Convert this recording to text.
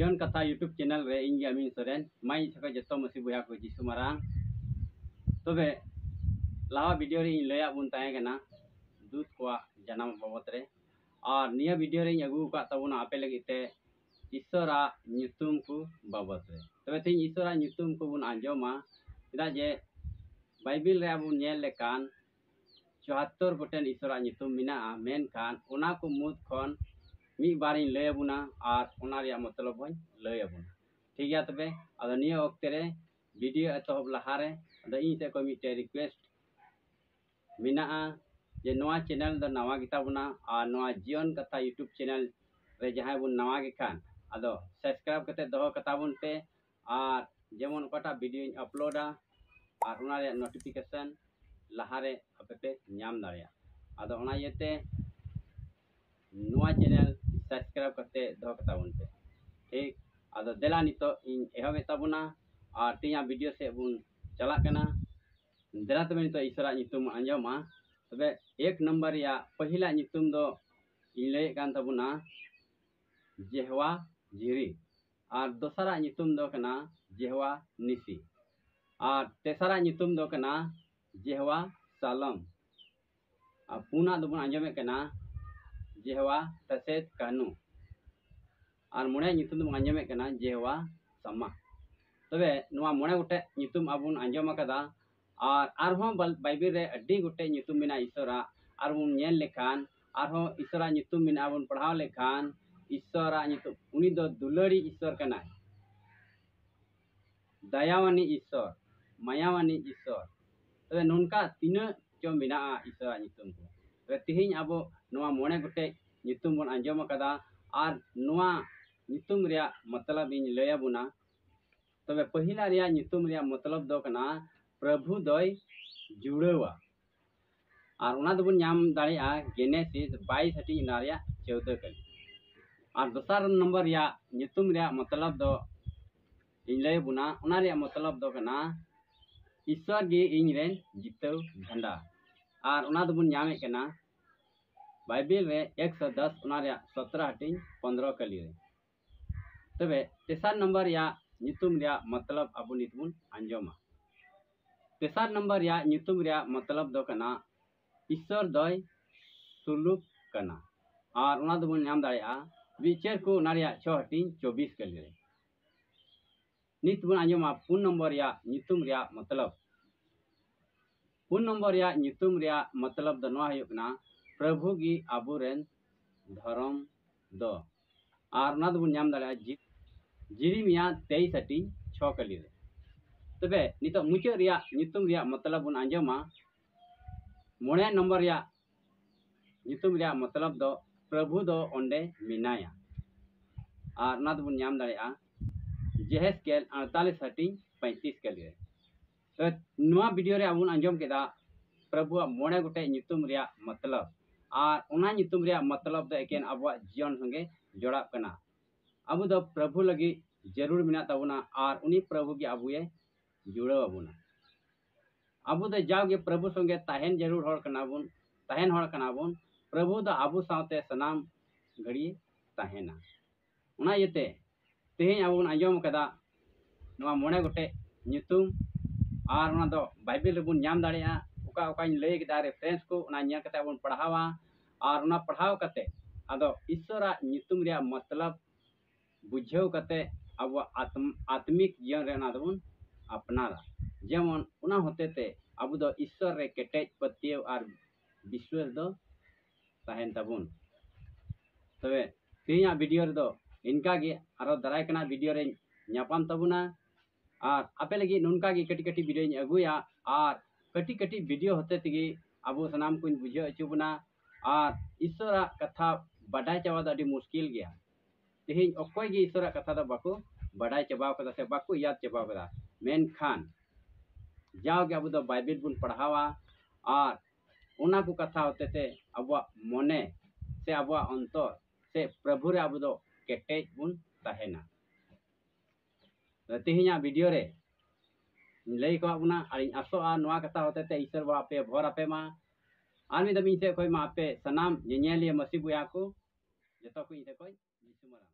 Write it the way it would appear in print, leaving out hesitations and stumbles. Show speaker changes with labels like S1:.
S1: जीवन कथा YouTube channel रे इन अमीन सोरेन माई सका जतो मसी बुया को जिसु मारांग तबे लावा वीडियो रे इन लया बुन ताए गना दूध को जन्म बाबत रे और निया वीडियो रे अगु का तबुना आपे लगिते ईश्वरा ᱧᱩᱛᱩᱢ को बाबत रे तबे ती ईश्वरा ᱧᱩᱛᱩᱢ को बुन आंजोमा चेदा जे बाइबिल रे बुन नेल लेकान 74 गोटेन ईश्वरा ᱧᱩᱛᱩᱢ मिना मेन खान ओना को मुद खन मी बारिन लय बुना और ओना रिया मतलब बन लय बुना ठीक है तबे अदो निया वक्त रे वीडियो एतहब लहारे अदो इन से को मिटे रिक्वेस्ट मिना जे नवा चैनल द नवा गिता बुना और नवा जीवन कथा यूट्यूब चैनल रे जहां बुन नवा गे खान अदो सब्सक्राइब कते दो कता बुन पे और जेमन कटा वीडियो अपलोडा और ओना रे नोटिफिकेशन लहारे आपे पे नाम दाड़िया अदो ओना येते नवा चैनल सब्सक्राइब करते दो कता बुन पे ठीक अदो देला नितो इन एहबे ताबुना और तिया वीडियो से बुन चला कना देला तबे नितो ईश्वरा ᱧᱩᱛᱩᱢ आंजोमा तबे एक नंबर या पहिला ᱧᱩᱛᱩᱢ दो इन लय कान ताबुना जेहवा जिरी और दोसरा ᱧᱩᱛᱩᱢ दो कना जेहवा निसी और तेसरा ᱧᱩᱛᱩᱢ दो कना जेहवा सालम और पुना दो बुन आंजोमे कना जेहवा तसेत कानू और मोने ᱧᱩᱛᱩᱢ दो आंजोमे कना जेहवा समा तबे नुआ मोने गोटे ᱧᱩᱛᱩᱢ आबुन आंजोम कदा और आरहों बाइबिल रे अड्डी गोटे ᱧᱩᱛᱩᱢ मिना ईश्वरा और बुन नेल लेखान आरहों ईश्वरा ᱧᱩᱛᱩᱢ मिना बुन पढ़ाव लेखान ईश्वरा ᱧᱩᱛᱩम उनी दो दुलड़ी ईश्वर कना दयावानी ईश्वर मायावानी ईश्वर तबे नोनका तीना चो मिना ईश्वरा ᱧᱩᱛᱩम को तबे तिहिन आबो नुआ मोने गोटे ᱧᱩᱛᱩम बन आंजोम कदा और नुआ ᱧᱩᱛᱩम रिया मतलब इन लया बुना तबे पहिला रिया ᱧᱩᱛᱩम रिया मतलब दो कना प्रभु दोय जुड़वा और ओना दबुन नाम दाड़िया जेनेसिस 22 हटी नारिया 14 कली और दोसर नंबर या ᱧᱩᱛᱩम रिया मतलब दो इन लय बुना ओना रिया मतलब दो कना ईश्वर गे इन रेन जितव झंडा और ओना दबुन नामे कना बाइबिल रे 110 ओना रिया 17 हटी 15 कली रे तबे तेसर नंबर या ᱧᱩᱛᱩम रिया मतलब अबु नितबुन आंजोमा तेसर नंबर या ᱧᱩᱛᱩम रिया मतलब दो कना ईश्वर दोय सुलूक कना और ओना दबुन नाम दाड़िया विचार को नारिया 6 हटी 24 कली रे नित बुन आंजोमा पुन नंबर या ᱧᱩᱛᱩम रिया मतलब पुन नंबर या ᱧᱩᱛᱩम रिया मतलब दो नवा हुयो कना प्रभु गी आबुरेन धर्म दो और ओना दबुन नाम दाड़िया जिरिमिया 23 हटी 6 कली रे तबे नितो मुचे रिया ᱧᱩᱛᱩम रिया मतलब बुन आंजोमा मोने नंबर या ᱧᱩᱛᱩम रिया मतलब दो प्रभु दो ओंडे मिनाया और ओना दबुन नाम दाड़िया जेहेस्केल 48 हटी 35 कली रे तो नुआ वीडियो रे आबुन आंजोम केदा प्रभु मोने गोटे ᱧᱩᱛᱩम रिया मतलब और ओना ᱧᱩᱛᱩम रिया मतलब दो एकेन आबुआ जीवन संगे जोड़ा कना अबु दो प्रभु लगी जरूर मिना ताबुना और उनी प्रभु की आबुए जुड़ो अबुना अबु दो जाओगे प्रभु संगे ताहेन जरूर होड़ कना बुन ताहेन होड़ कना बुन प्रभु दो आबु सावते सनाम घड़ी ताहेना उना येते तेहेन आबुन आंजोम कदा नुआ मोने गोटे ᱧᱩᱛᱩम और उना दो बाइबिल रे बुन नाम दाड़िया ओका ओका इन लय केदा रेफरेंस को उना न्या कते बुन पढ़ावा और उना पढ़ाव कते अदो ईश्वरा ᱧᱩᱛᱩम रिया मतलब बुझेव कते अब आत्मिक जीवन रे ना दबुन अपनारा जेमन उना होतेते अब दो ईश्वर रे केटेज पतियो और विश्वास दो ताहेन ताबुन तबे तिया वीडियो रे दो इनका गे आरो दराय कना वीडियो रे न्यापाम ताबुना और आपे लगी नुनका गे कटी कटी वीडियो इन अगुया और कटी कटी वीडियो होते तगी अब सनाम को बुझे अचुबना और ईश्वरा कथा बाडाय चावा द अडी मुश्किल गया तेहिन अकोय गे ईश्वरा कथा द बाको बाडाय चाबाव कदा से बाको याद चाबाव कदा मेन खान जाओगे अब दो बाइबिल बुन पढ़ावा और ओना को कथा होते थे अब मोने से अब अंतर से प्रभु रे अब दो केटेज बुन ताहेना तेहिना वीडियो रे लय को बुना और आसो आ नवा कथा होते थे ईश्वर बा पे भर आपे मा आर मी दमी से कोई मा आपे सनाम जेनेलिए मसीह बुया को जतो को इसे कोई जिसु मरा।